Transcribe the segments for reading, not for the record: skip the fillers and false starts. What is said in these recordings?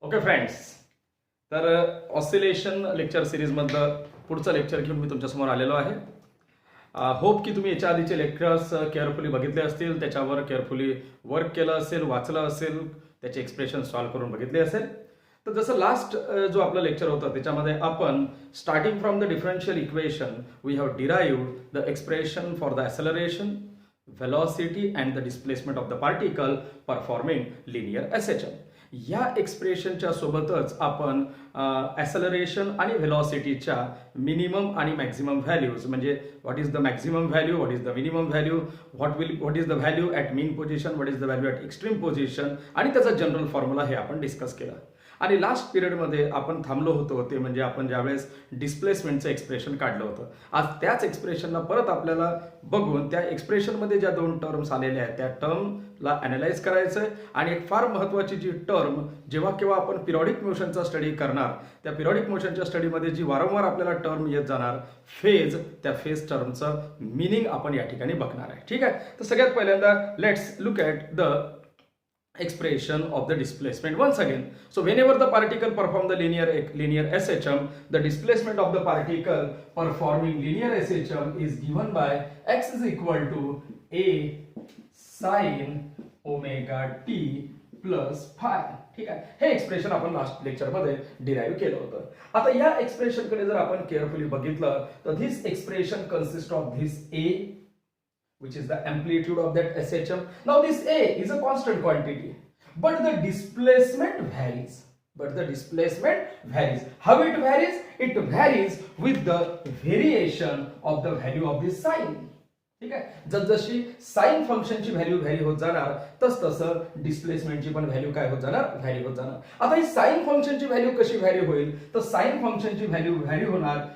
Okay friends, तर oscillation lecture सिरीजमधलं पुढचं lecture घेऊन मी तुमच्यासमोर आलेलो आहे. होप की तुम्ही याच्या आधीचे लेक्चर्स केअरफुली बघितले असतील, त्याच्यावर केअरफुली वर्क केलं असेल, वाचलं असेल, त्याचे एक्सप्रेशन सॉल्व्ह करून बघितले असेल. तर जसं लास्ट जो आपलं लेक्चर होतं त्याच्यामध्ये आपण starting from the differential equation we have derived the expression for the acceleration, velocity and the displacement of the particle performing linear SHM. या एक्सप्रेशनच्या सोबतच आपण ॲसेलरेशन आणि व्हेलॉसिटीच्या मिनिमम आणि मॅक्झिमम व्हॅल्यूज, म्हणजे what is the maximum value, what is the minimum value, what is the value at mean position, what is the value at extreme position आणि त्याचा general formula हे आपण डिस्कस केला. आणि लास्ट पिरियडमध्ये आपण थांबलो होतो ते म्हणजे आपण ज्यावेळेस डिस्प्लेसमेंटचं एक्सप्रेशन काढलं होतं. आज त्याच एक्सप्रेशनला परत आपल्याला बघून त्या एक्सप्रेशनमध्ये ज्या दोन टर्म्स आलेल्या आहेत त्या टर्मला अॅनालाइज करायचं आहे. आणि एक फार महत्त्वाची जी टर्म जेव्हा केव्हा आपण पिरियॉडिक मोशनचा स्टडी करणार, त्या पिरियॉडिक मोशनच्या स्टडीमध्ये जी वारंवार आपल्याला टर्म येत जाणार फेज, त्या फेज टर्मचं मिनिंग आपण या ठिकाणी बघणार आहे. ठीक आहे, तर सगळ्यात पहिल्यांदा let's look at the expression of the displacement once again. So whenever the particle perform the linear SHM, the displacement of the particle performing linear SHM is given by x is equal to a sin omega t plus phi. ठीक आहे, हे expression आपण last lecture मध्ये derive केलं होतं. आता या expression कडे जर आपण केअरफुली बघितलं तर this expression consist of this a, which is the amplitude of that SHM. Now this A is a constant quantity, but the displacement varies. How it varies? It varies with the variation of the value of this sign. ठीक आहे, जशी sign फंक्शनची value vary होत जाणार तसं डिस्प्लेसमेंटची पण value काय होत जाणार, व्हॅरी होत जाणार. आता ही साइन फंक्शनची व्हॅल्यू कशी व्हॅरी होईल, तर साइन फंक्शनची व्हॅल्यू व्हॅरी होणार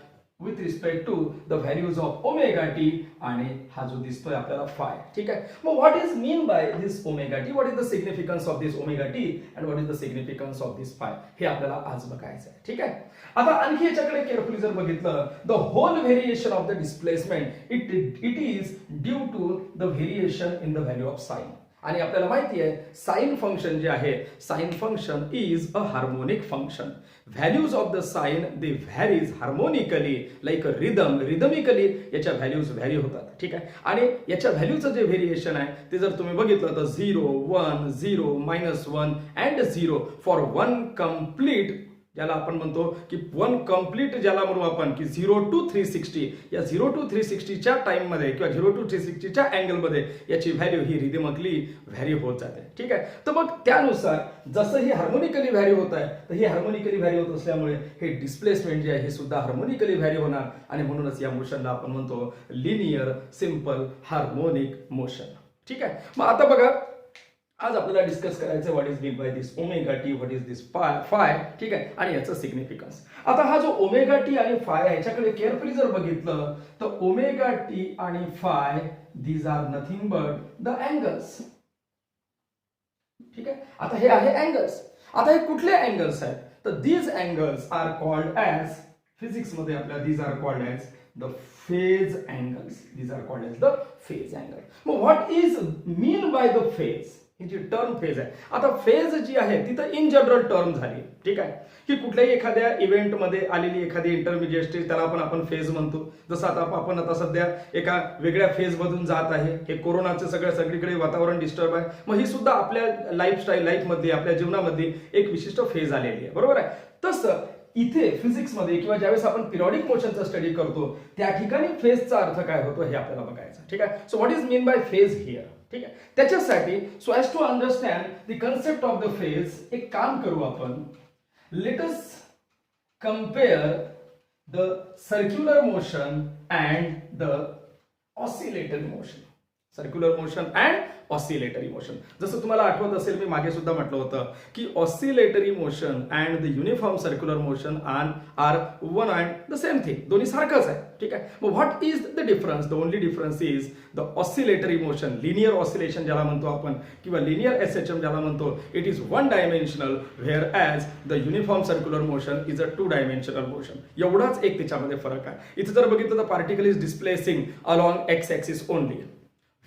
with respect to the values of omega t आणि हा जो दिसतोय आपल्याला phi. ठीक आहे, मग what is mean by this omega t, what is the significance of this omega t and what is the significance of this phi, हे आपल्याला आज बघायचं आहे. ठीक आहे, आता आणखी याच्याकडे केअरफुली जर बघितलं, the whole variation of the displacement it is due to the variation in the value of sine. आणि आपल्याला माहिती आहे साइन फंक्शन जे आहे, sine function is a harmonic function. Values of the sine they varies harmonically like a rhythmically याच्या values vary होतात. ठीक आहे, आणि याच्या व्हॅल्यूचं जे व्हेरिएशन आहे ते जर तुम्ही बघितलं तर 0, 1, 0, -1 अँड 0 फॉर वन कम्प्लीट, ज्याला आपण म्हणतो की वन कम्प्लीट, ज्याला म्हणू आपण की 0 to 360, या 0 to 360च्या टाइममध्ये किंवा 0 to 360च्या अँगलमध्ये याची व्हॅल्यू ही रिदमिकली व्हॅरी होत जाते. ठीक आहे, तर मग त्यानुसार जसं ही हार्मोनिकली व्हॅरी होत आहे तर ही हार्मोनिकली व्हॅरी होत असल्यामुळे हे डिस्प्लेसमेंट जे आहे हे सुद्धा हार्मोनिकली व्हॅरी होणार आणि म्हणूनच या मोशनला आपण म्हणतो लिनियर सिंपल हार्मोनिक मोशन. ठीक आहे, मग आता बघा आज आपल्याला डिस्कस करायचं what is mean by this omega t, what is this phi. ठीक आहे, आणि याचं सिग्निफिकन्स. आता हा जो ओमेगा टी आणि फाय ह्याच्याकडे केअरफुली जर बघितलं तर ओमेगा टी आणि phi these are nothing but the angles. ठीक आहे, आता हे आहे अँगल्स. आता हे कुठले अँगल्स आहेत, तर these angles are called as, physics मध्ये आपल्या these are called as the phase angles. These are called as the phase angle. मग what is mean by the phase, ही जी टर्म फेज आहे. आता फेज जी आहे तिथं इन जनरल टर्म झाली. ठीक आहे, की कुठल्याही एखाद्या इव्हेंटमध्ये आलेली एखादी इंटरमिजिएट स्टेज त्याला आपण फेज म्हणतो. जसं आता आपण आता सध्या एका वेगळ्या फेज मधून जात आहे, हे कोरोनाचं सगळीकडे वातावरण डिस्टर्ब आहे, मग ही सुद्धा आपल्या लाईफमध्ये आपल्या जीवनामध्ये एक विशिष्ट फेज आलेली आहे. बरोबर आहे, तसं इथे फिजिक्समध्ये किंवा ज्यावेळेस आपण पिरियॉडिक मोशनचा स्टडी करतो त्या ठिकाणी फेजचा अर्थ काय होतो हे आपल्याला बघायचं. ठीक आहे, so what is mean by phase here. ठीक आहे, त्याच्यासाठी so as to understand the concept of the phase एक काम करू आपण. Let us compare the circular motion and the oscillatory motion. Circular motion and oscillatory motion. जसं तुम्हाला आठवत असेल मी मागे सुद्धा म्हटलं होतं की oscillatory motion and the uniform circular motion are one and the same thing, दोन्ही सारखंच आहे. ठीक आहे, मग what is the difference, the only difference is the oscillatory motion, linear oscillation ज्याला म्हणतो आपण किंवा लिनियर एसएचएम ज्याला म्हणतो, it is one dimensional whereas the uniform circular motion is a 2 dimensional motion. एवढाच एक त्याच्यामध्ये फरक आहे. इथे जर बघितलं तर particle is displacing along x axis only,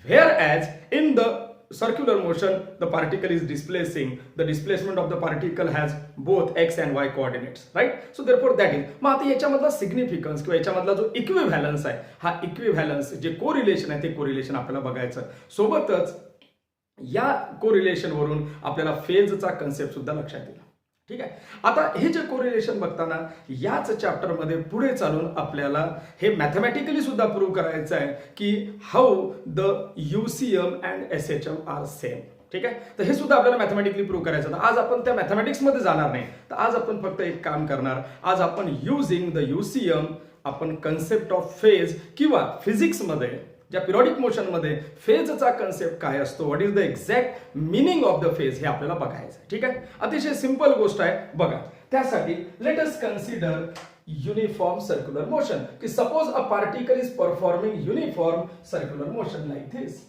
whereas in the circular motion, the particle is displacing. The displacement of the particle has both x and y coordinates, right? So therefore that is. मग आता याच्यामधला significance किंवा याच्यामधला जो equivalence आहे, हा equivalence जे correlation आहे ते correlation आपल्याला बघायचं. सोबतच या कोरिलेशन वरून आपल्याला फेजचा कन्सेप्ट सुद्धा लक्षात येईल. ठीक आहे. आता हे जे कोरिलेशन बघताना याच चॅप्टर मध्ये पुढे चालून आपल्याला हे मॅथमॅटिकली सुद्धा प्रूव्ह करायचं आहे की how the UCM and SHM are same. ठीक आहे. तर हे सुद्धा आपल्याला मॅथमॅटिकली प्रूव्ह करायचं. आज आपण त्या मॅथमॅटिक्स मध्ये जाणार नाही. तर आज आपण फक्त एक काम करणार. आज आपण युजिंग द UCM आपण कन्सेप्ट ऑफ फेज किंवा फिजिक्स मध्ये ज्या पिरियडिक मोशन मध्ये फेजचा कन्सेप्ट काय असतो, what is the exact meaning of the phase, हे आपल्याला बघायचं. ठीक आहे. अतिशय सिंपल गोष्ट आहे बघा. त्यासाठी let us consider uniform circular motion. की suppose a particle is performing uniform circular motion like this.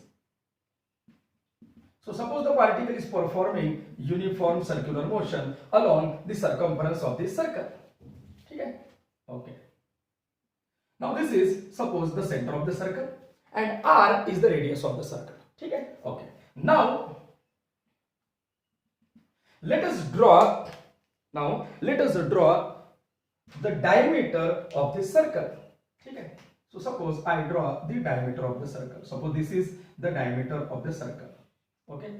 So suppose the particle is performing uniform circular motion along the circumference of this circle. ठीक है? Okay. Now this is suppose the center of the circle and R is the radius of the circle. ठीक है? Okay. Now let us draw the diameter of this circle. ठीक है? So suppose I draw the diameter of the circle. Suppose this is the diameter of the circle. Okay.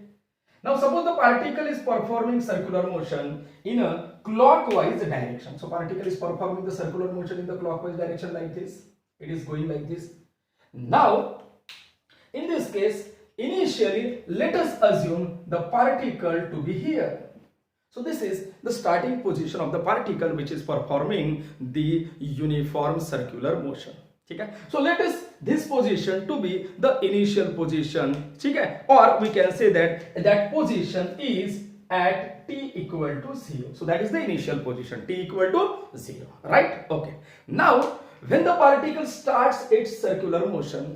Now suppose the particle is performing circular motion in a clockwise direction. So particle is performing the circular motion in the clockwise direction like this. It is going like this. Now in this case initially let us assume the particle to be here. So this is the starting position of the particle which is performing the uniform circular motion. ठीक है. So let us this position to be the initial position. ठीक है. Or we can say that position is at t equal to 0. So that is the initial position, t equal to 0. Right? Okay. Now when the particle starts its circular motion,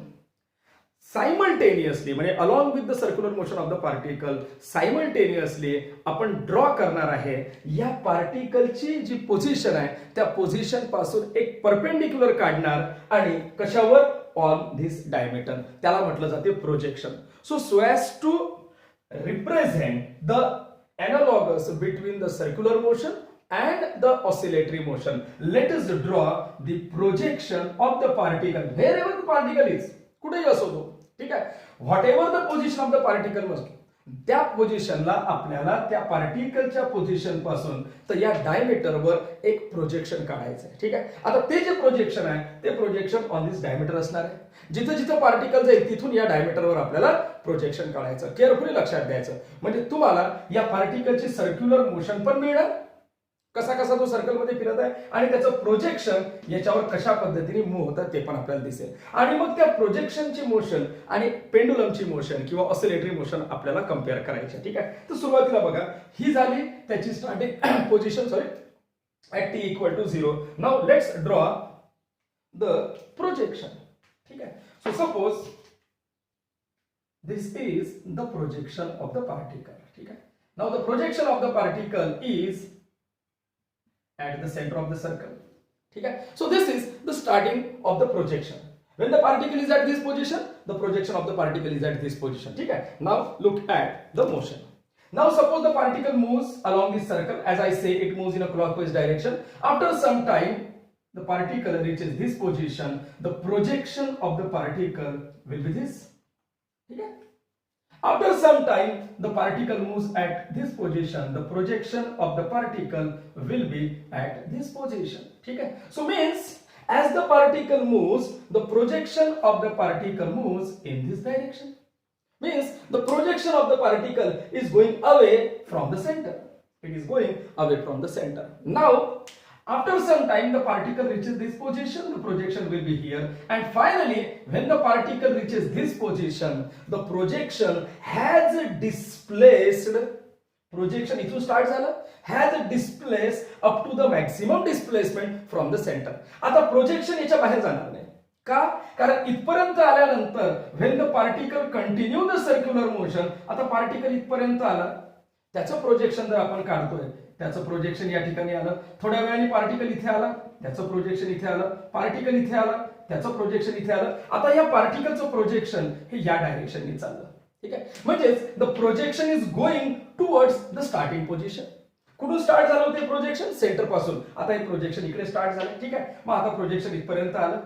simultaneously म्हणजे along with the circular motion of the particle simultaneously आपण draw करणार आहे या पार्टिकलची जी position आहे त्या position पासून एक perpendicular काढणार आणि कशावर ऑन धिस डायमीटर. त्याला म्हटलं जाते projection. So as to represent the analogous between the circular motion and the oscillatory motion, let us draw the projection of the particle wherever the particle is. कुठेही असो तो. ठीक आहे. What ever the position of the particle must, त्या पोझिशनला आपल्याला त्या पार्टिकलच्या position पासून तर या डायमीटरवर एक प्रोजेक्शन काढायचं आहे. ठीक आहे. आता ते जे प्रोजेक्शन आहे ते प्रोजेक्शन ऑन दिस डायमीटर असणार आहे. जिथं जिथं पार्टिकल जाईल तिथून या डायमीटरवर आपल्याला प्रोजेक्शन काढायचं. केअरफुली लक्षात द्यायचं. म्हणजे तुम्हाला या पार्टिकलची सर्क्युलर मोशन पण मिळणार, कसा कसा तो सर्कल मध्ये फिरत आहे आणि त्याचं प्रोजेक्शन याच्यावर कशा पद्धतीने मूव्ह होतं ते पण आपल्याला दिसेल. आणि मग त्या प्रोजेक्शनची मोशन आणि पेंडुलमची मोशन किंवा ऑसिलेटरी मोशन आपल्याला कम्पेअर करायची. ठीक आहे. तर सुरुवातीला बघा ही झाली त्याची starting position at t equal to 0. Now let's draw the projection. ठीक आहे. So suppose this is the projection of the particle. ठीक आहे. Now the projection of the particle is at the center of the circle. ठीक है. So this is the starting of the projection. When the particle is at this position, the projection of the particle is at this position. ठीक है. Now look at the motion. Now suppose the particle moves along this circle. As I say, it moves in a clockwise direction. After some time, the particle reaches this position. The projection of the particle will be this. ठीक है. After some time, the particle moves at this position. The projection of the particle will be at this position. ठीक है. So means as the particle moves, the projection of the particle moves in this direction. Means the projection of the particle is going away from the center. It is going away from the center. Now after some time the particle reaches this position, the projection will be here, and finally when the particle reaches this position, the projection has displaced, projection इथून start झालं, has displaced up to the maximum displacement from the center. आता projection याच्या बाहेर जाणार नाही. का? कारण इथपर्यंत आल्यानंतर when the particle continue the circular motion, आता पार्टिकल इथपर्यंत आला, त्याचं प्रोजेक्शन जर आपण काढतोय त्याचं प्रोजेक्शन या ठिकाणी आलं, थोड्या वेळाने पार्टिकल इथे आला, त्याचं प्रोजेक्शन इथे आलं, पार्टिकल इथे आला, त्याचं प्रोजेक्शन इथे आलं. आता या पार्टिकलचं प्रोजेक्शन हे या डायरेक्शनने चाललं. ठीक आहे, म्हणजेच the projection is going towards the starting position. कुठून स्टार्ट झालं होतं प्रोजेक्शन? सेंटर पासून. आता हे प्रोजेक्शन इकडे स्टार्ट झालं. ठीक आहे, मग आता प्रोजेक्शन इथपर्यंत आलं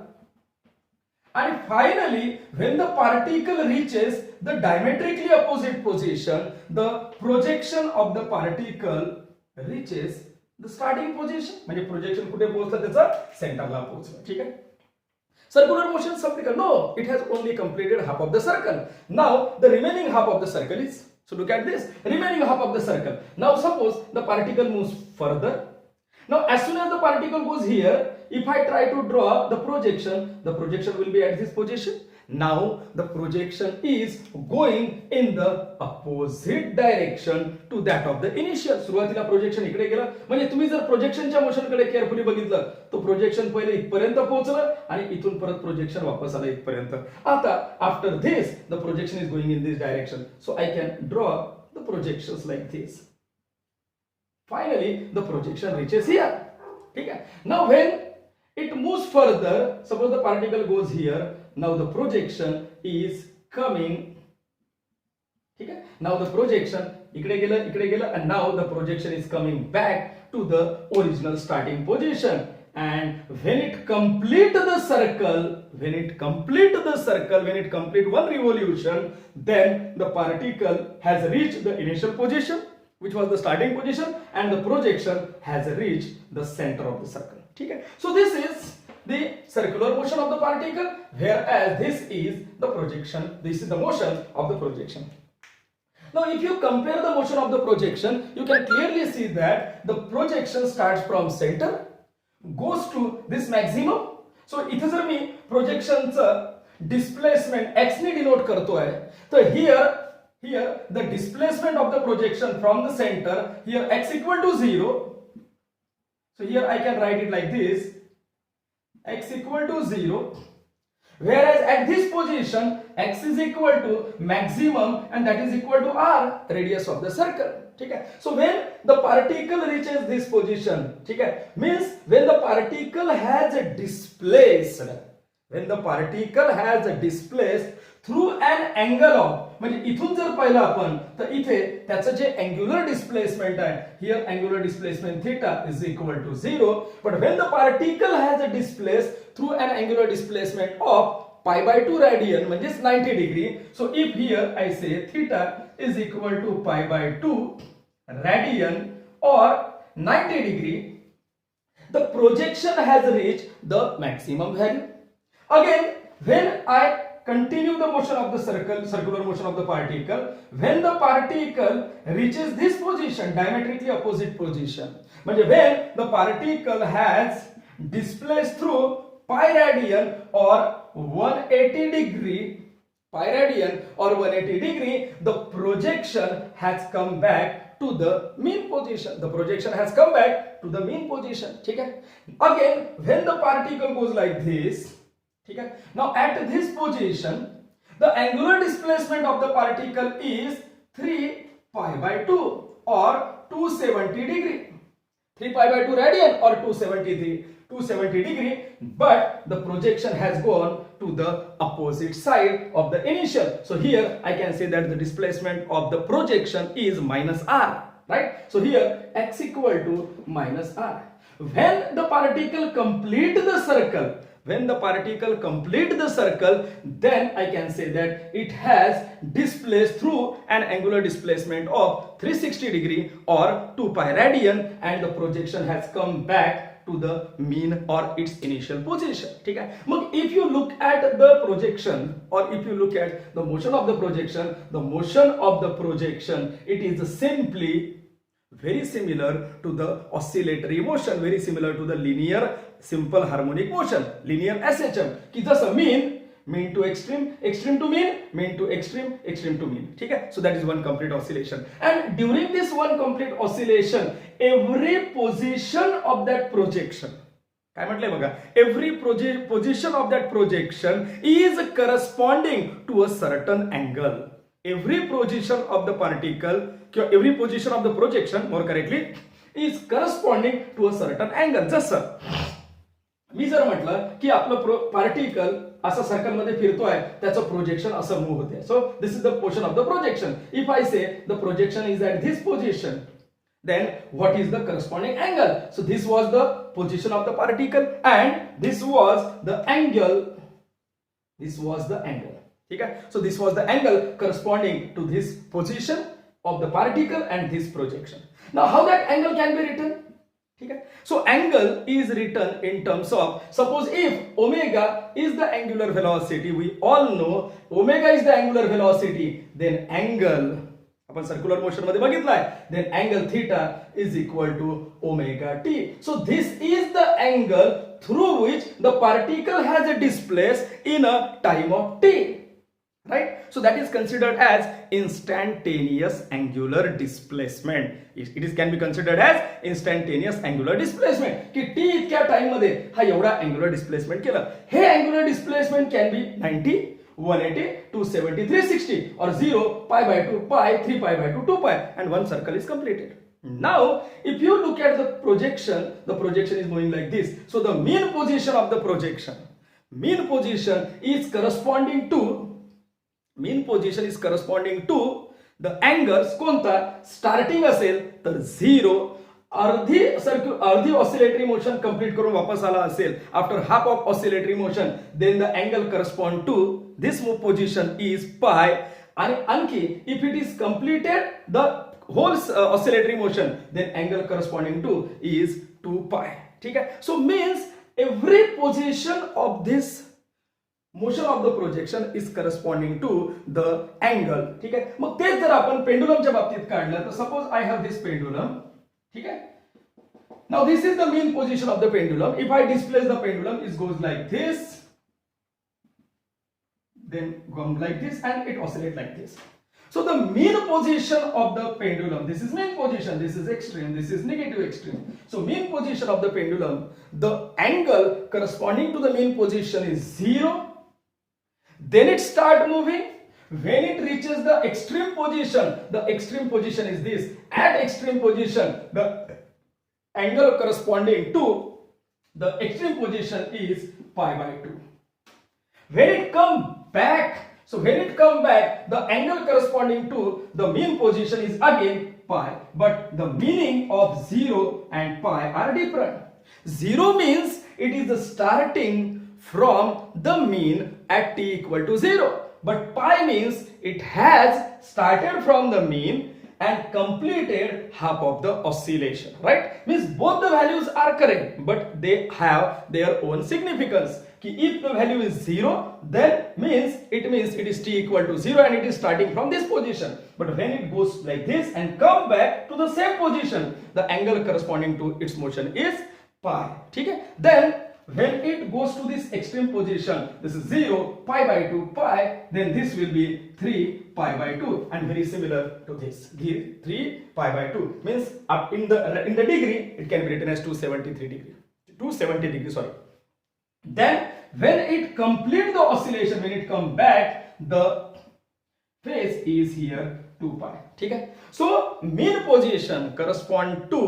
आणि finally when the particle reaches the diametrically opposite position, the projection of the particle reaches the starting position. म्हणजे प्रोजेक्शन कुठे पोहोचलं? त्याचं सेंटरला पोहोचलं. ठीक आहे. Circular motion something? No, it has only completed half of the circle. Now the remaining half of the circle is, so look at this, remaining half of the circle. Now suppose the particle moves further. Now as soon as the particle goes here, if I try to draw the projection will be at this position. Now the projection is going in the opposite direction to that of the initial. सुरुवातीला projection इकडे गेलं. म्हणजे तुम्ही जर प्रोजेक्शनच्या motion कडे carefully बघितलं तो projection पहिले इथपर्यंत पोहोचलं आणि इथून परत प्रोजेक्शन वापस आलं इथपर्यंत. आता after this the projection is going in this direction, so I can draw the projections like this. Finally the projection reaches here. ठीक आहे. Now when it moves further, suppose the particle goes here, now the projection is coming. ठीक आहे. Now the projection इकडे गेलं and now the projection is coming back to the original starting position, and when it complete one revolution, then the particle has reached the initial position which was the starting position and the projection has reached the center of the circle. ठीक है. So this is the circular motion of the particle, whereas this is the projection. This is the motion of the projection. Now if you compare the motion of the projection, you can clearly see that the projection starts from center, goes to this maximum. So इथे जर मी प्रोजेक्शनचं displacement x ने denote करतोय, तर here the displacement of the projection from the center, here x equal to 0. So here I can write it like this, x equal to 0, whereas at this position x is equal to maximum and that is equal to r, radius of the circle. ठीक है. So when the particle reaches this position, ठीक है, means when the particle has displaced through an angle of, म्हणजे इथून जर पाहिलं आपण तर इथे त्याचं जे अँग्युलर डिस्प्लेसमेंट आहे, here angular displacement theta is equal to 0, but when the particle has displace through an angular displacement of pi by 2 radian म्हणजेच 90 degree. So if here I say theta is equal to pi by 2 radian और 90 degree, the projection has reached the maximum value. Again when I continue the motion of the circular motion of the particle, when the particle reaches this position, diametrically opposite position, म्हणजे when the particle has displaced through pi radian or 180 degree, the projection has come back to the mean position. ठीक है. Again when the particle goes like this, ठीक है. Now at this position the angular displacement of the particle is 3 pi by 2 or 270 degree, 3 pi by 2 radian or 270 degree, but the projection has gone to the opposite side of the initial. So here I can say that the displacement of the projection is minus r, right? So here x equal to minus r. When the particle complete the circle, then I can say that it has displaced through an angular displacement of 360 degree or 2 pi radian, and the projection has come back to the mean or its initial position. ठीक है. मग if you look at the projection or if you look at the motion of the projection, it is simply very similar to the oscillatory motion, very similar to the linear simple harmonic motion, linear SHM, की जसं mean to extreme, extreme to mean to extreme, extreme to mean. ठीक है. So that is one complete oscillation, and during this one complete oscillation every position of that projection, काय म्हटलंय बघा, every position of that projection is corresponding to a certain angle. Every position of the particle, every position of the projection more correctly is corresponding to a certain angle. जसं मी जर म्हटलं की आपलं particle असं circle मध्ये फिरतोय त्याचं projection असं मूव्ह होते. So this is the portion of the projection. If I say the projection is at this position, then what is the corresponding angle? So this was the position of the particle and this was the angle. This was the angle. Okay, so this was the angle corresponding to this position of the particle and this projection. Now how that angle can be written? Okay, so angle is written in terms of, suppose if omega is the angular velocity, we all know omega is the angular velocity, then angle आपण circular motion मध्ये बघितलाय, then angle theta is equal to omega t. So this is the angle through which the particle has displaced in a time of t, right? So that is considered as instantaneous angular displacement. It can be considered as instantaneous angular displacement की t इतक्या time मध्ये हा एवढा angular displacement केलं. हे angular displacement can be 90, 180, 270, 360 or 0, pi by 2, pi, 3 pi by 2, 2 pi, and one circle is completed. Now if you look at the projection is moving like this. So the mean position of the projection, mean position is corresponding to the angles. कोणता starting असेल तर 0, अर्धी oscillatory motion complete करून वापस आला असेल after half of oscillatory motion, then the angle correspond to this position is pi. आणि आणखी if it is completed the whole oscillatory motion, then angle corresponding to is 2 pi. ठीक आहे. So means every position of this motion of the projection is corresponding to the angle. ठीक आहे. मग तेच जर आपण पेंडुलमच्या बाबतीत काढलं तर suppose I have this pendulum. ठीक आहे. Now this is the mean position of the pendulum. If I displace the pendulum, it goes like this, then come like this, and it oscillates like this. So the mean position of the pendulum, this is mean position, this is extreme, this is negative extreme. So mean position of the pendulum, the angle corresponding to the mean position is 0. Then it start moving. When it reaches the extreme position is this. At extreme position, the angle corresponding to the extreme position is pi by 2. When it come back, the angle corresponding to the mean position is again pi, but the meaning of 0 and pi are different. 0 means it is the starting from the mean at t equal to 0. But pi means it has started from the mean and completed half of the oscillation, right? Means both the values are correct, but they have their own significance. If the value is 0, then it means it is t equal to 0 and it is starting from this position. But when it goes like this and come back to the same position, the angle corresponding to its motion is pi. Okay? Then when it goes to this extreme position, this is 0, pi by 2, pi, then this will be 3 pi by 2, and very similar to this. 3 pi by 2 means up in the degree, it can be written as 270 degree, sorry. Then when it complete the oscillation, when it come back, the phase is here 2 pi. ठीक है. So mean position correspond to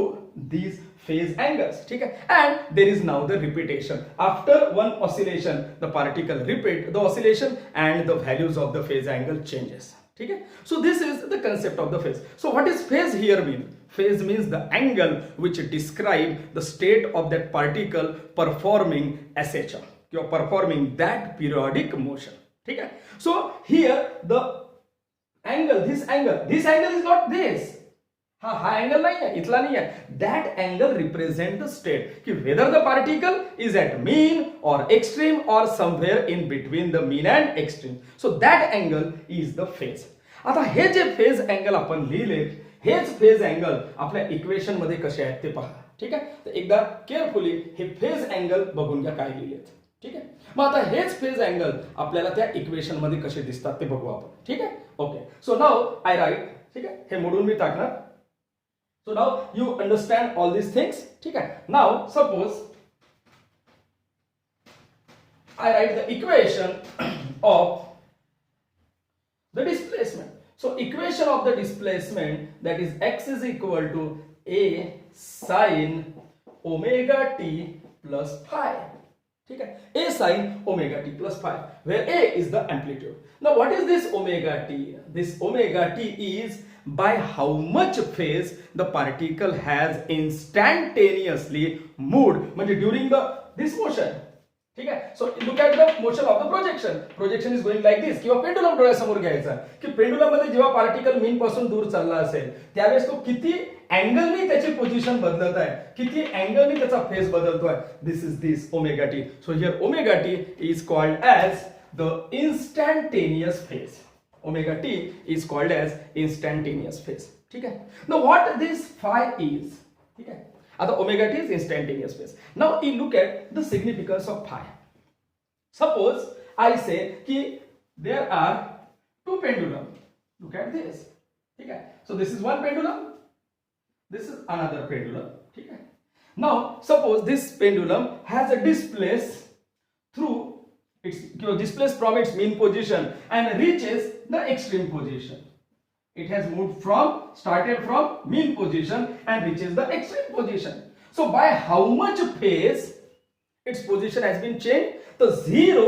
these phase angles. ठीक है. And there is now the repetition. After one oscillation, the particle repeat the oscillation and the values of the phase angle changes. ठीक है. So this is the concept of the phase. So what is phase here mean? Phase means the angle which describe the state of that particle performing SHM. You are performing that periodic motion. ठीक है. So here the angle, this angle is not this. हा angle नहीं है, इतला नहीं है. That angle represent the state कि whether the particle is at mean or extreme or somewhere in between the mean and extreme. So that angle is the phase. आता हे जे phase angle आपण लिहिले, हेच phase angle आपल्या equation मध्ये कसे आहेत ते पहा. ठीक आहे. तर एकदा केअरफुली हे phase angle बघून घ्या काय लिहिलेत. ठीक आहे. मग आता हेच फेज अँगल आपल्याला त्या इक्वेशन मध्ये कसे दिसतात ते बघू आपण. ठीक आहे. Okay. So now I write. ठीक आहे. हे मोडून मी टाकणार. So now you understand all this things. ठीक आहे. Now suppose I write the equation of the displacement. So equation of the displacement that is x is equal to a sin omega t plus phi. ठीक है, a sin omega t plus phi, where a is the amplitude. Now what is this omega t? This omega t is by how much phase the particle has instantaneously moved, म्हणजे during this motion. ठीक आहे, so look at the motion of the projection is going like this. किंवा pendulum डोळ्यासमोर घ्यायचा की pendulum मध्ये जेव्हा particle मीन पासून दूर चालला असेल त्यावेळेस तो किती अँगलनी त्याची पोझिशन बदलत आहे, किती अँगलनी त्याचा फेस बदलतोय. This omega t. So here omega t is called as the instantaneous phase. Omega t is called as instantaneous phase. ठीक आहे. Now what this phi is. ठीक आहे, आता omega t is instantaneous phase. Now you look at the significance of phi. Suppose I say कि there are two pendulum. Look at this. ठीक है, so this is one pendulum, this is another pendulum. ठीक है. Now suppose this pendulum has a displace through displace from its mean position and reaches the extreme position. It has started from mean position and reaches the extreme position. So by how much phase its position has been changed? The 0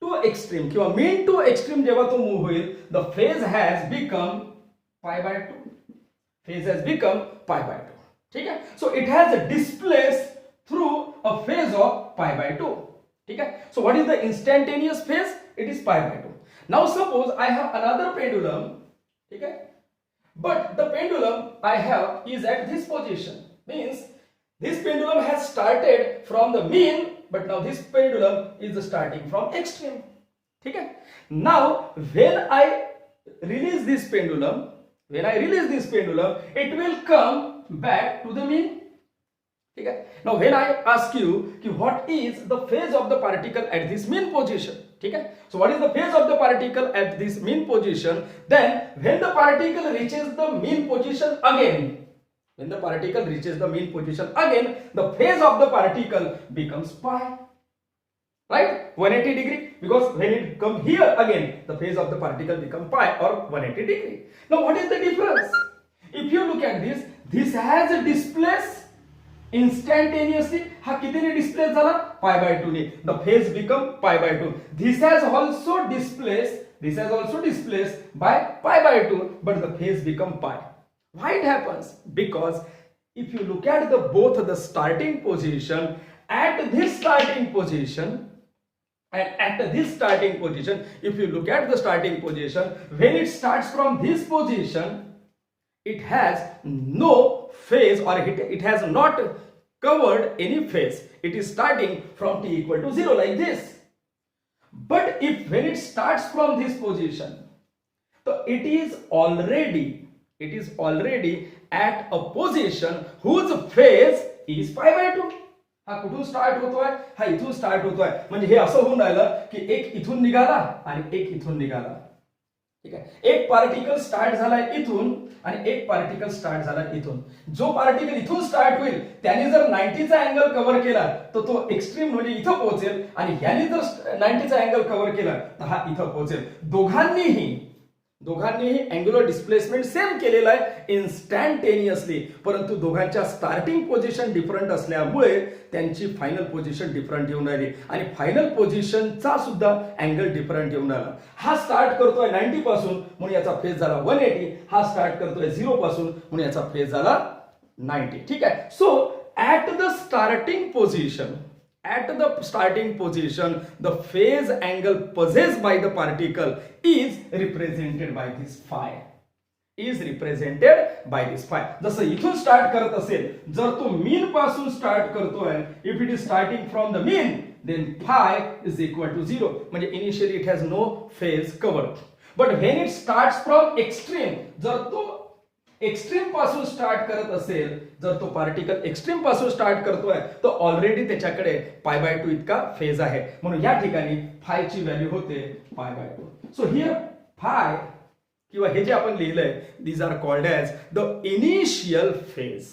to extreme किंवा mean to extreme जेव्हा तो move होईल, the phase has become pi by 2. Phase has become pi by 2. ठीक है, so it has displaced through a phase of pi by 2. ठीक है, so what is the instantaneous phase? It is pi by 2. Now suppose I have another pendulum. ठीक है, but the pendulum I have is at this position, means this pendulum has started from the mean, but now this pendulum is starting from extreme. ठीक है, now when I release this pendulum, it will come back to the mean. ठीक है, now when I ask you कि what is the phase of the particle at this mean position. ठीक है, so what is the phase of the particle at this mean position? Then when the particle reaches the mean position again, the phase of the particle becomes pi, right? 180 degree, because when it come here again, the phase of the particle become pi or 180 degree. Now what is the difference? If you look at this has a displace instantaneously. हा कितीने displace झाला? pi by 2 ने. The phase become pi by 2. This has also displaced by pi by 2, but the phase become pi. Why it happens? Because if you look at both the starting position, at this starting position and at this starting position, if you look at the starting position, when it starts from this position, it has no phase, or it has not covered any phase. It is starting from t equal to 0 like this. But when it starts from this position, so it is already at a position whose phase is pi by 2. हा कुठून start होतोय? हा इथून start होतोय. म्हणजे हे असं होऊन राहिलं की एक इथून निघाला आणि एक इथून निघाला. ठीक आहे, एक पार्टिकल स्टार्ट झालाय इथून आणि एक पार्टिकल स्टार्ट झाला इथून. जो पार्टिकल इथून स्टार्ट होईल त्याने जर 90 चा अँगल कव्हर केला तर तो एक्स्ट्रीम म्हणजे इथं पोहोचेल, आणि याने जर 90 चा अँगल कव्हर केला तर हा इथं पोहोचेल. दोघांनीही अँग्युलर डिस्प्लेसमेंट सेम केलेला आहे इन्स्टंटेनियसली, परंतु दोघांच्या स्टार्टिंग पोझिशन डिफरंट असल्यामुळे त्यांची फायनल पोझिशन डिफरंट येऊन राहिली, आणि फायनल पोझिशनचा सुद्धा अँगल डिफरंट येऊन राहिला. हा स्टार्ट करतोय 90 पासून म्हणून याचा फेज झाला 180. हा स्टार्ट करतोय 0 पासून म्हणून याचा फेज झाला 90. ठीक आहे, so at the starting position, the phase angle possessed by the particle is represented by this phi. जसं इथून स्टार्ट करत असेल, जर तो मीन पासून स्टार्ट करतोय, if it is starting from the mean, then phi is equal to 0. म्हणजे initially it has no phase covered. But when it starts from extreme, जर तो एक्स्ट्रीम पासून स्टार्ट करत असेल, जर तो पार्टिकल एक्स्ट्रीम पासून स्टार्ट करतोय तर ऑलरेडी त्याच्याकडे पाय बाय 2 इतका फेज आहे, म्हणून या ठिकाणी फाय ची व्हॅल्यू होते पाय बाय 2. सो हियर फाय किंवा हे जे आपण लिहिलंय, these are called as the initial phase.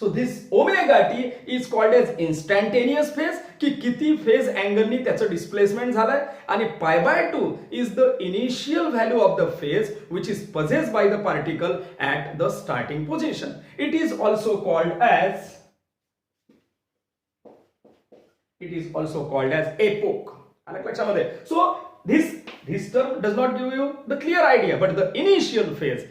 So this omega t is called as instantaneous phase, की किती फेज अँगलनी त्याचं डिस्प्लेसमेंट झालंय, आणि पाय by 2 is the initial value of the phase which is possessed by the particle at the starting position. It is also called it is also called as epoch. आलं लक्षामध्ये. So this term does not give you the clear idea, but the initial phase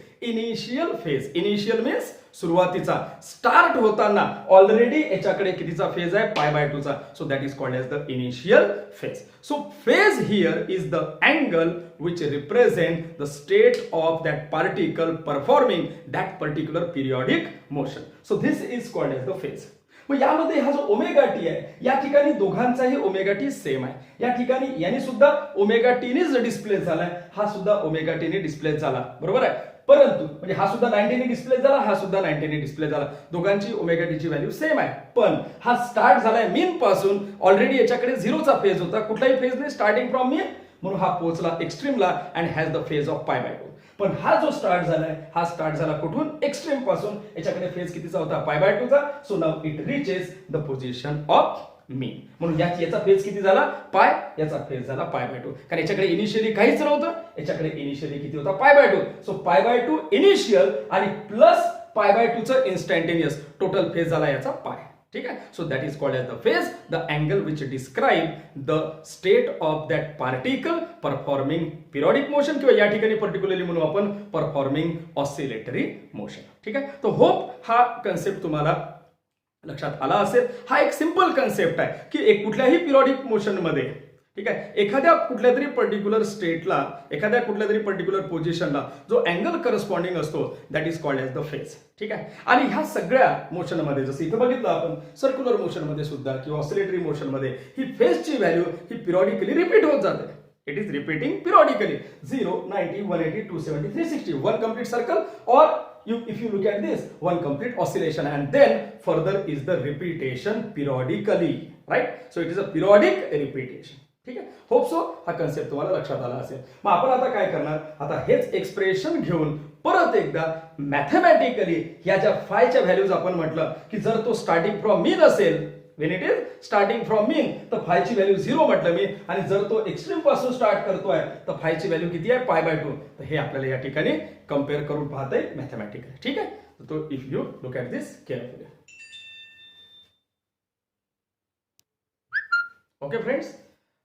means सुरुवातीचा, start होताना already याच्याकडे कितीचा phase आहे, π/2 चा. So that is called as the initial phase. So phase here is the angle which represent the state of that particle performing that particular periodic motion. So this is called as the phase. मग यामध्ये हा जो omega T आहे, या ठिकाणी दोघांचाही omega T same आहे. या ठिकाणी याने सुद्धा ओमेगा टीनेच डिस्प्लेस झालाय, हा सुद्धा ओमेगा टीने डिस्प्लेस झाला, बरोबर आहे. परंतु म्हणजे हा सुद्धा 90 ने डिस्प्ले झाला, हा सुद्धा 90 ने डिस्प्ले झाला, दोघांची ओमेगा टी ची व्हॅल्यू सेम आहे. पण हा स्टार्ट झालाय मीन पासून, ऑलरेडी याच्याकडे झिरोचा फेज होता, कुठलाही फेज नाही, स्टार्टिंग फ्रॉम मीन, म्हणून हा पोहोचला एक्स्ट्रीमला and has the phase of π/2. पण हा जो स्टार्ट झालाय, हा स्टार्ट झाला कुठून, एक्स्ट्रीम पासून, याच्याकडे फेज कितीचा होता, π/2 चा. So now it reaches the position of mean. म्हणून याचा फेज किती झाला, पाय, याचा फेज झाला π/2. कारण याच्याकडे इनिशियली काहीच नव्हतं, याच्याकडे इनिशियली किती होता, π/2. सो π/2 इनिशियल आणि प्लस π/2 चं इन्स्टंटेनियस, टोटल फेज झाला याचा पाय. ठीक आहे. So that is called as the phase, the angle which describe the state of that particle performing periodic motion, किंवा या ठिकाणी पर्टिक्युलरली म्हणून आपण परफॉर्मिंग ऑसिलेटरी मोशन. ठीक आहे. तो होप हा कन्सेप्ट तुम्हाला लक्षात आला असेल. हा एक सिंपल कन्सेप्ट आहे की एक कुठल्याही पिरियॉडिक मोशन मध्ये, ठीक आहे, एखाद्या कुठल्या तरी पर्टिक्युलर स्टेटला, एखाद्या कुठल्या तरी पर्टिक्युलर पोझिशनला जो अँगल करस्पॉन्डिंग असतो that is called as the phase. ठीक आहे. आणि ह्या सगळ्या मोशनमध्ये, जसं इथं बघितलं आपण, सर्क्युलर मोशनमध्ये सुद्धा किंवा ऑसिलेटरी मोशनमध्ये ही फेजची व्हॅल्यू ही पिरियॉडिकली रिपीट होत जाते. It is repeating periodically. 0, 90, 180, 270, 360, one complete circle, और if you look at this, one complete oscillation, and then further is the repetition periodically, right? So it is a periodic repetition. ठीक आहे. Hope so हा concept तुम्हाला लक्षात आला असेल. मग आपण आता काय करणार, आता हेच एक्सप्रेशन घेऊन परत एकदा मॅथमॅटिकली ह्या ज्या फायच्या व्हॅल्यूज आपण म्हटलं की जर तो स्टार्टिंग फ्रॉम मीन असेल, when it is starting from mean, तर फायची व्हॅल्यू 0 म्हटलं मी, आणि जर तो एक्स्ट्रीम पासून स्टार्ट करतोय तर फायची व्हॅल्यू किती आहे, π/2. तर हे आपल्याला या ठिकाणी कम्पेअर करून पाहता येईल मॅथमॅटिकली. ठीक आहे. तो if you look at this carefully. Okay friends,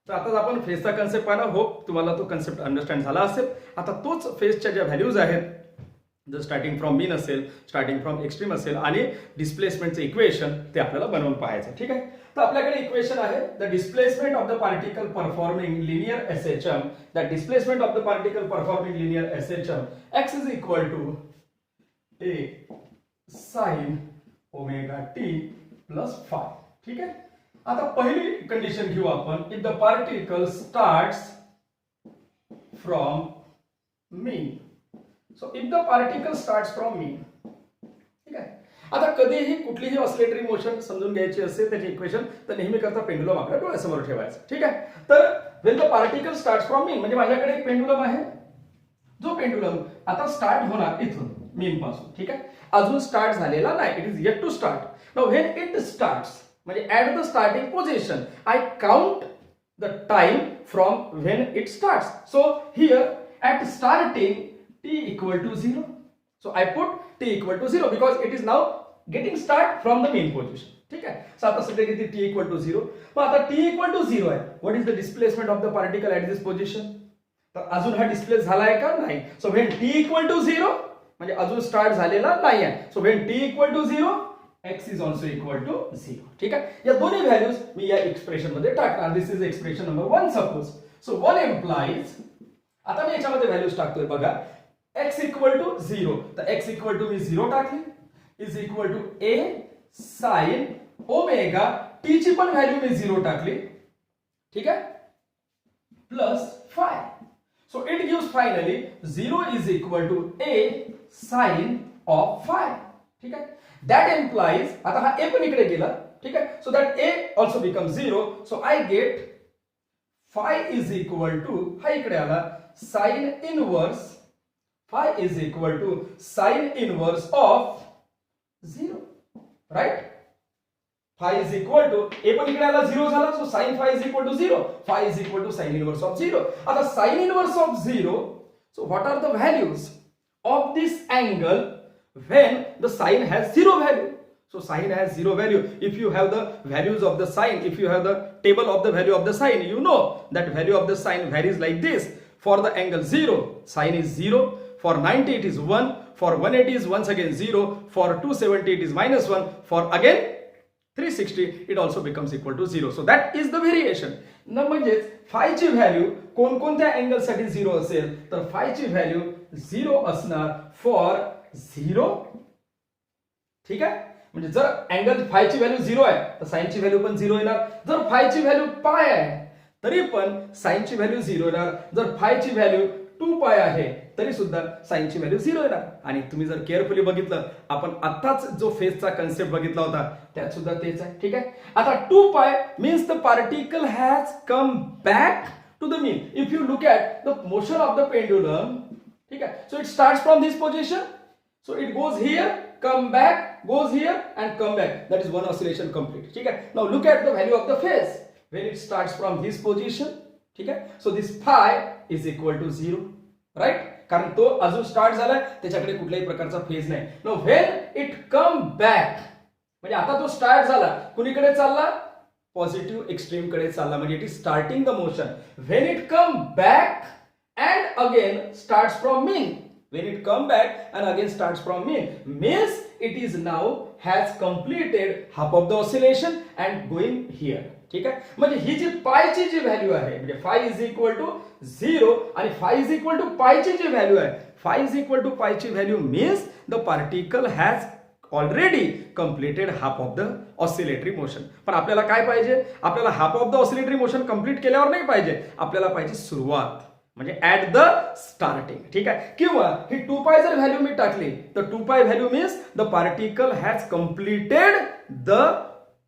तर आता आपण फेजचा कन्सेप्ट पाहिला. होप तुम्हाला तो कन्सेप्ट अंडरस्टँड झाला असेल. आता तोच फेजच्या ज्या व्हॅल्यूज आहेत, जर स्टार्टिंग फ्रॉम मीन असेल, स्टार्टिंग फ्रॉम एक्स्ट्रीम असेल, आणि डिस्प्लेसमेंटचं इक्वेशन ते आपल्याला बनवून पाहायचं. ठीक आहे. तर आपल्याकडे इक्वेशन आहे, the displacement of the particle performing linear SHM, the displacement of the particle performing linear SHM, x is equal to a sin omega t plus phi. ठीक आहे. आता पहिली कंडिशन घेऊ आपण, if the particle starts from mean. So if the particle starts from mean. ठीक आहे. आता कधीही कुठलीही ऑसिलेटरी मोशन समजून घ्यायची असेल त्याची इक्वेशन, तर नेहमी करता पेंडुलम आपल्या डोळ्यासमोर ठेवायचं. ठीक आहे. तर when the particle starts from mean, म्हणजे माझ्याकडे एक पेंडुलम आहे, जो पेंडुलम आता स्टार्ट होणार इथून मीन पासून. ठीक आहे. अजून स्टार्ट झालेला नाही, it is yet to start. Now when it starts, म्हणजे at the starting position I count the time from when it starts. So here at starting t equal to 0. So I put t equal to 0 because it is now getting start from the mean position. ठीक आहे. So आता सध्या किती, t equal to 0. मग आता t equal to 0 आहे, what is the displacement of the particle at this position? तर अजून हा डिस्प्लेस झालाय का, नाही. So when t equal to 0, म्हणजे अजून स्टार्ट झालेला नाही आहे. So when t equal to 0, x is also equal to 0. ठीक आहे. या दोन्ही व्हॅल्यूज मी या एक्सप्रेशन मध्ये टाकणार. This is expression number 1 suppose. So 1 implies, आता मी याच्यामध्ये व्हॅल्यूज टाकतोय बघा, x इक्वल टू 0, तर x इक्वल टू मी 0 टाकली, is equal to a sin omega, t ची पण व्हॅल्यू मी 0 टाकली. ठीक आहे. Plus phi. So it gives finally 0 is equal to a sin of phi. ठीक आहे. दॅट इम्प्लाइज, आता हा a पण इकडे गेला. ठीक आहे. So that a also become 0. So I get phi is equal to, हा इकडे आला, sine inverse, phi is equal to sin inverse of 0. Right? Phi is equal to, a पण इकडे आला 0 झाला, so sin phi is equal to 0. Phi is equal to sin inverse of 0. आता sin inverse of 0, so what are the values of this angle when the sin has 0 value? So sine has zero value. If you have the values of the sine, if you have the table of the value of the sine, you know that value of the sine varies like this. For the angle 0, sine is 0. For 90 it is 1. For 180 is once again 0. For 270 it is minus 1. For again 360 it also becomes equal to 0. So that is the variation. ना म्हणजेच phi ची value कोणकोणत्या angle साठी 0 असेल तर phi ची value 0 असणार for 0. ठीक आहे. म्हणजे जर अँगल फाय ची व्हॅल्यू 0 आहे तर साइन ची व्हॅल्यू पण 0 येणार. जर फाय ची व्हॅल्यू पाय आहे तरी पण साइन ची व्हॅल्यू 0 येणार. जर फाय ची व्हॅल्यू 2 पाय आहे तरी सुद्धा साइन ची व्हॅल्यू 0 येणार. आणि तुम्ही जर केअरफुली बघितलं आपण आत्ताच जो फेजचा कन्सेप्ट बघितला होता त्यात सुद्धा तेच आहे. ठीक आहे. आता 2 pi means the particle has come back to the mean. If you look at the motion of the pendulum, ठीक आहे, so it starts from this position, so it goes here, come back, goes here and come back. That is one oscillation complete. ठीक है. Now look at the value of the phase when it starts from this position. ठीक है. So this phi is equal to 0, right? कारण तो अजून start झालाय त्याच्याकडे कुठल्याही प्रकारचा फेज नाही. Now when it come back म्हणजे आता तो स्टार्ट झाला कुणीकडे चालला पॉझिटिव्ह एक्स्ट्रीम कडे चालला म्हणजे it is starting the motion. When it come back and again starts from mean, when it come back and again starts from mean, means it is now has completed half of the oscillation and going here. ठीक आहे. म्हणजे ही जी पाय ची जी value आहे म्हणजे five is equal to 0 आणि five is equal to पाय ची जी व्हॅल्यू आहे फाय इज इक्वल टू पाय ची value means the particle has already completed half of the oscillatory motion. पण आपल्याला काय पाहिजे, आपल्याला half of the oscillatory motion complete केल्यावर नाही पाहिजे, आपल्याला पाहिजे सुरुवात म्हणजे ऍट द स्टार्टिंग. ठीक आहे. किंवा ही 2 पाय जर व्हॅल्यू मी टाकली तर 2 पाय value means the particle has completed the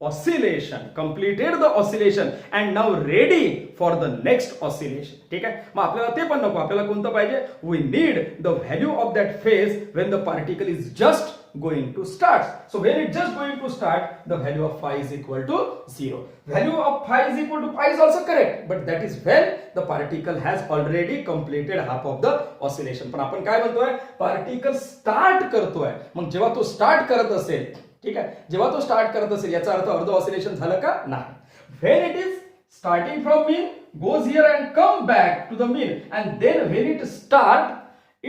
oscillation, completed the oscillation and now ready for the next oscillation. ठीक आहे. मग आपल्याला ते पण नको, आपल्याला कोणतं पाहिजे, we need the value of that phase when the particle is just going to start. So when it just going to start, the value of phi is equal to 0. Value of phi is equal to pi is also correct, but that is when the particle has already completed half of the oscillation. पण आपण काय म्हणतोय, particle start करतोय. मग जेव्हा तो start करत असेल, ठीक आहे, जेव्हा तो स्टार्ट करत असेल याचा अर्थ अर्ध ऑसिलेशन झालं का नाही. When it is starting from mean, goes here and come back to the mean, and then when it start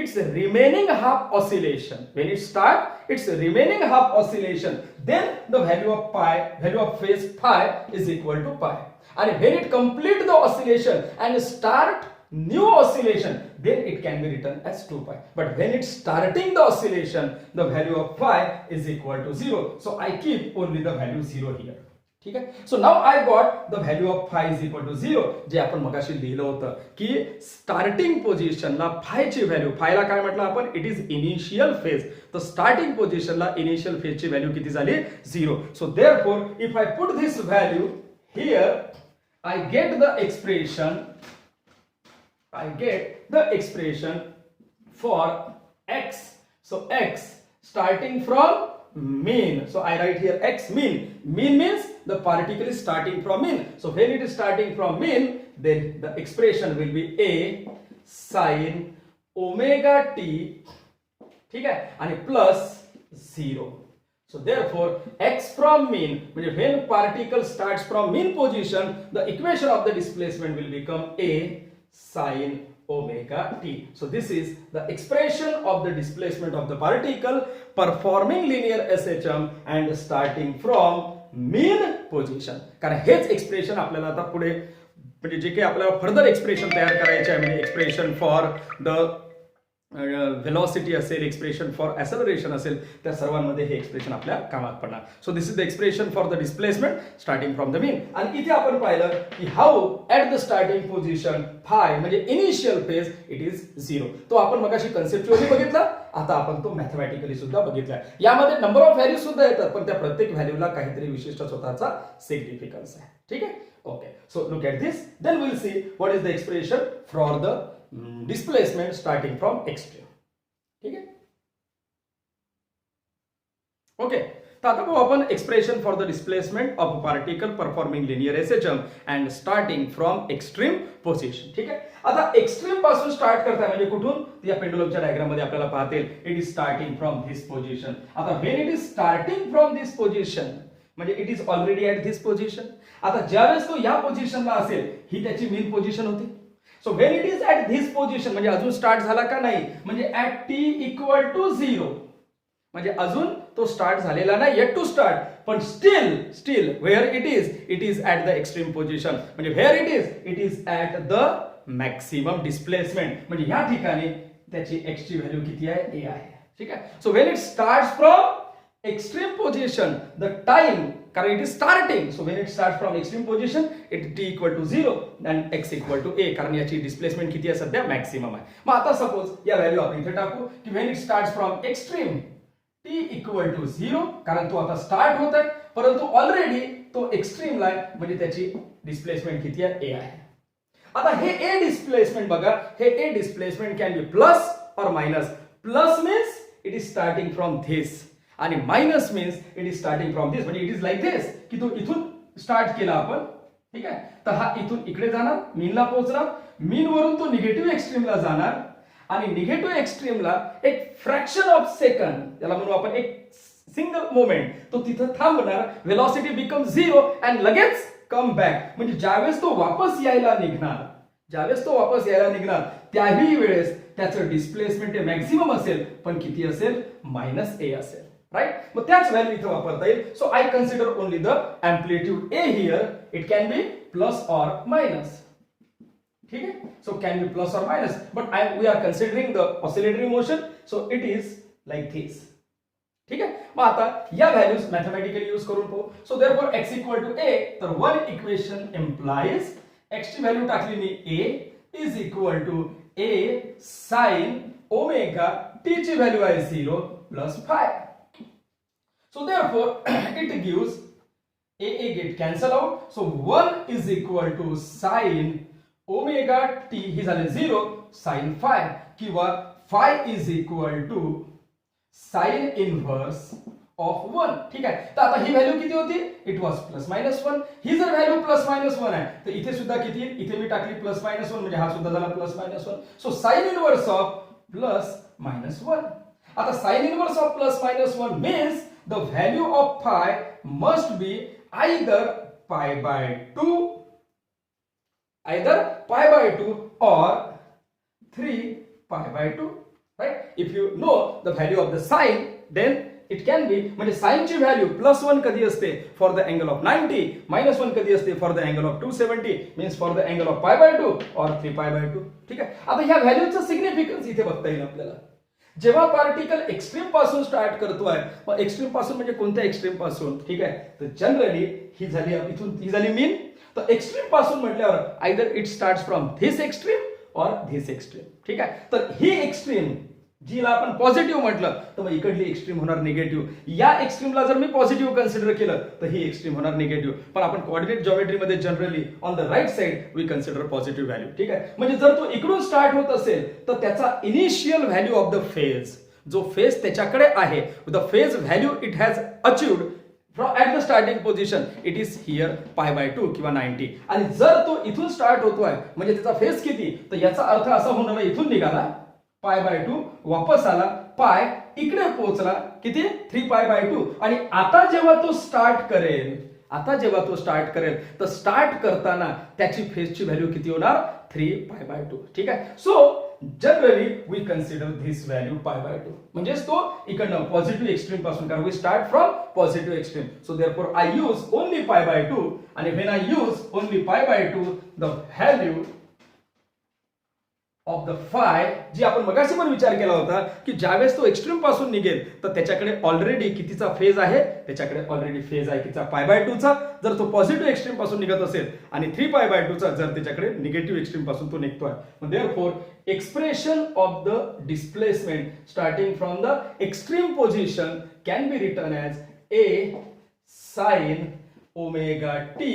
its remaining half oscillation, when it start its remaining half oscillation, then the value of pi, value of phase phi is equal to pi. And when it complete the oscillation and start new oscillation, then it can be written as 2 pi. But when it's starting the oscillation, the value of phi is equal to 0. So I keep only the value 0 here. ठीक आहे. So now I got the value of phi is equal to 0, जे आपण मगाशी लिहिलं होतं की starting पोझिशनला फायची value, फायला काय म्हटलं आपण, इट इज इनिशियल फेज. तर स्टार्टिंग पोझिशनला इनिशियल फेजची व्हॅल्यू किती झाली 0. So therefore if I put this value here I get the expression for x. So x starting from mean, so I write here x mean. Mean means the particle is starting from mean. So when it is starting from mean, then the expression will be a sin omega t, ठीक है, आणि plus 0. So therefore x from mean, when particle starts from mean position, the equation of the displacement will become a sin omega t. So this is the expression of the displacement of the particle performing linear SHM and starting from mean position. कारण हेच expression आपल्याला आता पुढे म्हणजे जे काही आपल्याला further expression तयार करायचे आहे म्हणजे एक्सप्रेशन फॉर द व्हेलॉसिटी असेल, एक्सप्रेशन फॉर ॲसेलरेशन असेल, त्या सर्वांमध्ये हे एक्सप्रेशन आपल्या कामात पडणार. So this is the expression for the displacement starting from the mean. आणि इथे आपण पाहिलं की how at the starting position phi म्हणजे इनिशियल फेज इट इज 0. तो आपण मगाशी कन्सेप्च्युअली बघितला, आता आपण तो मॅथमॅटिकली सुद्धा बघितलाय. यामध्ये नंबर ऑफ व्हॅल्यूज सुद्धा येतात पण त्या प्रत्येक व्हॅल्यूला काहीतरी विशिष्ट स्वतःचा सिग्निफिकन्स आहे. ठीक आहे. Okay. So look at this, then will see what is the expression for the displacement starting from extreme. ठीक है. ओके. तर आता पाहू आपण expression for the displacement of particle performing linear SHM and starting from extreme position. ठीक आहे, आता extreme पासून स्टार्ट करताय म्हणजे कुठून, या पेंडुलमच्या डायग्राम मध्ये आपल्याला पाहता येईल it is starting from this position. आता when it is starting from this position म्हणजे it is already at this position. आता ज्यावेळेस तो या पोझिशनला असेल ही त्याची मेन पोझिशन होती. So when it is at this position म्हणजे अजून स्टार्ट झाला का नाही, म्हणजे ऍट टी इक्वल टू 0 म्हणजे अजून तो स्टार्ट झालेला नाही, येट टू स्टार्ट, पण still where it is at the extreme position म्हणजे where it is at the maximum displacement म्हणजे या ठिकाणी त्याची एक्स ची व्हॅल्यू किती आहे, ए आहे. ठीक आहे, so when it starts from extreme position the time, कारण it is starting, so when it start from extreme position it T equal to 0 and X equal to A, कारण याची डिस्प्लेसमेंट किती आहे सध्या, मॅक्सिमम आहे. मग आता सपोज या व्हॅल्यू आपण इथे टाकू की when it starts from extreme t equal to 0, कारण तो आता स्टार्ट होत आहे परंतु ऑलरेडी तो एक्स्ट्रीमला आहे म्हणजे त्याची डिस्प्लेसमेंट किती आहे, ए आहे. आता हे ए डिस्प्लेसमेंट बघा, हे A displacement can be plus और minus. Plus means it is starting from this आणि minus means it is starting from this, म्हणजे इट इज लाईक धिस की तो इथून स्टार्ट केला आपण. ठीक आहे, तर हा इथून इकडे जाणार, मीनला पोहोचणार, मीन वरून तो निगेटिव्ह एक्स्ट्रीमला जाणार आणि निगेटिव्ह एक्स्ट्रीमला एक फ्रॅक्शन ऑफ सेकंड, त्याला म्हणू आपण एक सिंगल मोमेंट, तो तिथं थांबणार, व्हेलॉसिटी बिकम 0 अँड लगेच कम बॅक. म्हणजे ज्यावेळेस तो वापस यायला निघणार त्याही वेळेस त्याचं डिस्प्लेसमेंट हे मॅक्सिमम असेल, पण किती असेल, मायनस ए असेल. राईट, मग त्याच व्हॅल्यू इथे वापरता येईल. So I consider only the amplitude A here, it can be plus और मायनस. ठीक है, सो कैन बी प्लस और minus, but we are considering the oscillatory motion, so it is like this. ठीक है, मग आता या व्हॅल्यूज मॅथमॅटिकली यूज करून पाहू. So therefore x equal to a, तर वन इक्वेशन एम्प्लाइज x ची व्हॅल्यू टाकली मी a is equal to a sin omega t ची व्हॅल्यू आहे 0 plus 5. So therefore it gives a get cancel out, so 1 is equal to sin omega T ही झाले 0 sine 5 किंवा 5 is equal to sine inverse of 1. ठीक आहे, तर आता ही व्हॅल्यू किती होती, इट वॉज प्लस मायनस 1. ही जर व्हॅल्यू प्लस मायनस 1 आहे तर इथे सुद्धा किती, इथे मी टाकली प्लस मायनस 1 म्हणजे हा सुद्धा झाला plus minus 1. So sine inverse of plus minus 1. आता sine inverse of plus minus 1 means the value of phi must be either pi by 2, either pi by 2 or 3 pi by 2, right? If you know the value of the sine, then it can be, म्हणजे sin ची value plus 1 कधी असते for the angle of 90, minus 1 कधी असते for the angle of 270, means for the angle of pi by 2 और 3 पाय by 2. ठीक आहे, आता ह्या व्हॅल्यूचं सिग्निफिकन्स इथे बघता येईल आपल्याला. जेव्हा पार्टिकल एक्स्ट्रीम पासून स्टार्ट करतोय, मग एक्स्ट्रीम पासून म्हणजे कोणत्या एक्स्ट्रीम पासून, ठीक आहे, तर जनरली ही झाली इथून, ही झाली मीन. तर एक्स्ट्रीम पासून म्हटल्यावर either it starts from this extreme और धिस एक्स्ट्रीम. ठीक आहे, तर ही एक्स्ट्रीम जिला आपण पॉझिटिव्ह म्हटलं तर मग इकडली एक्स्ट्रीम होणार निगेटिव्ह. या एक्स्ट्रीमला जर मी पॉझिटिव्ह कन्सिडर केलं तर ही एक्स्ट्रीम होणार निगेटिव्ह, पण आपण कोऑर्डिनेट जॉमेट्रीमध्ये generally on the right side we consider positive value. ठीक आहे, म्हणजे जर तो इकडून स्टार्ट होत असेल तर त्याचा initial value of the phase, जो फेज त्याच्याकडे आहे, the phase value it has achieved from at the starting position it is here पाय बाय 2 किंवा 90. आणि जर तो इथून स्टार्ट होतोय म्हणजे त्याचा फेज किती, तर याचा अर्थ असा होणार इथून निघाला पाय बाय 2, वापस आला पाय, इकडे पोहोचला किती 3 पाय बाय 2. आणि आता जेव्हा तो स्टार्ट करेल तर स्टार्ट करताना त्याची फेजची व्हॅल्यू किती होणार 3 पाय बाय 2. ठीक आहे, so generally we consider this value pi by 2, म्हणजेच तो इकडनं पॉझिटिव्ह एक्स्ट्रीम पासून, कारण we start from positive extreme. So therefore I use only pi by 2, आणि when I use only pi by 2 the value of the phi, जी आपण मगाशी पण विचार केला होता की ज्यावेळेस तो एक्स्ट्रीम पासून निघेल तर त्याच्याकडे ऑलरेडी कितीचा फेज आहे, त्याच्याकडे ऑलरेडी फेज आहे कितीचा पाय बाय 2 चा, जर तो पॉझिटिव्ह एक्स्ट्रीम पासून निघत असेल, आणि 3 पाय बाय 2 चा जर त्याच्याकडे निगेटिव्ह एक्स्ट्रीम पासून तो निघतोय. Therefore expression of the displacement starting from the extreme position can be written as a sin omega T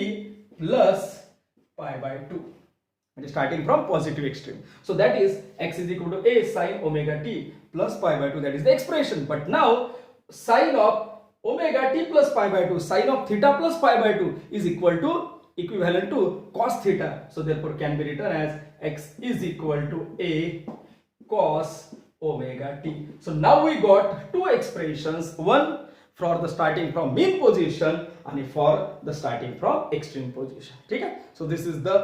plus pi by 2, म्हणजे starting from positive extreme. So that is x is equal to a sin omega T plus pi by 2, that is the expression. But now sine of omega t plus pi by 2 sin of theta plus pi by 2 is equivalent to cos theta. So therefore can be written as x is equal to a cos omega t. So now we got two expressions, one for the starting from mean position and for the starting from extreme position. ठीक है? So this is the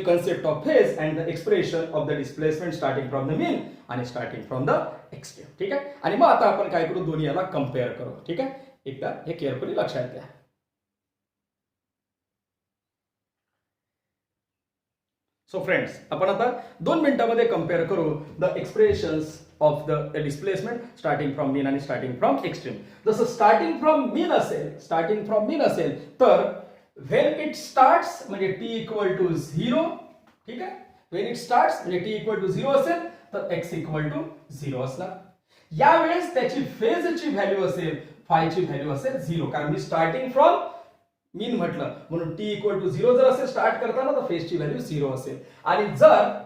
concept of phase and the expression of the displacement starting from the mean आणि starting from the extreme. ठीक आहे? आणि मग आता आपण काय करू, दोन्ही याला कंपेअर करू. ठीक आहे? एकदा हे केअरफुली लक्षात घ्या. सो फ्रेंड्स, आपण आता 2 मिनिटांमध्ये कंपेअर करू the expressions of the displacement starting from mean आणि स्टार्टिंग फ्रॉम एक्स्ट्रीम. जसं स्टार्टिंग फ्रॉम मीन असेल तर व्हेन इट स्टार्ट्स म्हणजे t इक्वल टू 0. ठीक आहे? व्हेन इट स्टार्ट्स म्हणजे t इक्वल टू 0 असेल तर x इक्वल टू 0 असणार. यावेळेस त्याची फेजची व्हॅल्यू असेल, फायची व्हॅल्यू असेल 0, कारण मी स्टार्टिंग फ्रॉम मीन म्हटलं म्हणून t इक्वल टू 0 जर असेल स्टार्ट करताना तर फेजची व्हॅल्यू 0 असेल. आणि जर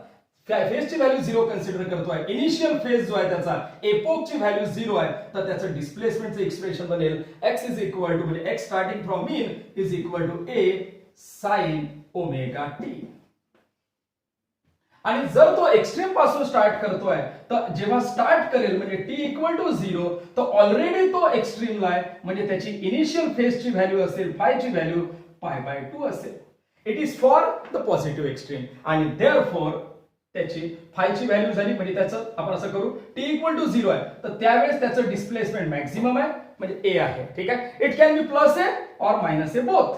फेजची व्हॅल्यू 0 कन्सिडर करतोय, इनिशियल फेज जो आहे त्याचा एपोकची व्हॅल्यू 0 आहे, तर त्याचं डिस्प्लेसमेंटचं एक्सप्रेशन बनेल x इज इक्वल टू म्हणजे x starting from mean is equal to a sin omega t. आणि जर तो एक्स्ट्रीम पासून स्टार्ट करतोय तर जेव्हा स्टार्ट करेल म्हणजे t इक्वल टू 0 तर ऑलरेडी तो एक्स्ट्रीमला आहे, म्हणजे त्याची इनिशियल फेजची व्हॅल्यू असेल, फायची व्हॅल्यू पाय बाय 2 असेल. It is for the positive extreme आणि देअरफॉर त्याची फायची व्हॅल्यू झाली म्हणजे त्याचं आपण असं करू, t इक्वल टू 0 आहे तर त्यावेळेस त्याचं डिस्प्लेसमेंट मॅक्सिमम आहे म्हणजे a आहे. ठीक आहे? It can be plus a or minus a both,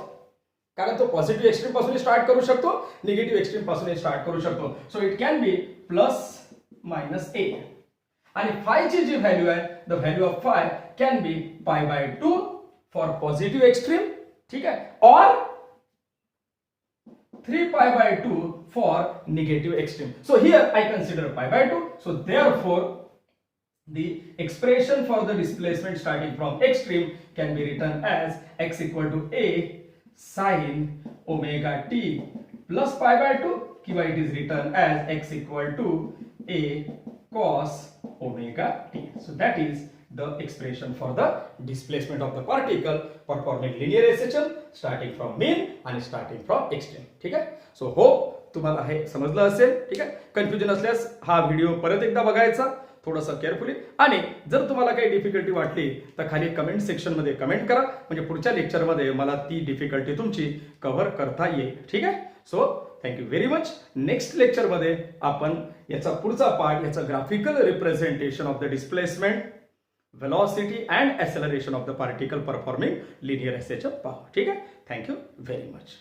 कारण तो पॉझिटिव्ह एक्स्ट्रीम पासून स्टार्ट करू शकतो, निगेटिव्ह एक्स्ट्रीम पासून स्टार्ट करू शकतो. So it can be plus minus a. आणि फायची जी व्हॅल्यू आहे, the value of five can be पाय बाय 2 फॉर पॉझिटिव्ह एक्स्ट्रीम. ठीक आहे? और 3 pi by 2 for negative extreme. So here I consider pi by 2. So therefore the expression for the displacement starting from extreme can be written as x equal to a sin omega t plus pi by 2, kiwa it is written as x equal to a cos omega t. So that is the expression for the displacement of the particle performing linear SHL starting from mean and starting from extreme. ठीक आहे? So hope तुम्हाला हे समजलं असेल. ठीक आहे? Confusion असल्यास हा व्हिडिओ परत एकदा बघायचा थोडंसं केअरफुली, आणि जर तुम्हाला काही डिफिकल्टी वाटली तर खाली कमेंट सेक्शन मध्ये कमेंट करा, म्हणजे पुढच्या लेक्चरमध्ये मला ती डिफिकल्टी तुमची कव्हर करता येईल. ठीक आहे? So thank you very much. Next लेक्चरमध्ये आपण याचा पुढचा पार्ट, याचा graphical representation of the displacement, velocity and acceleration of the particle performing linear SHL पाहू. ठीक आहे? Thank you very much.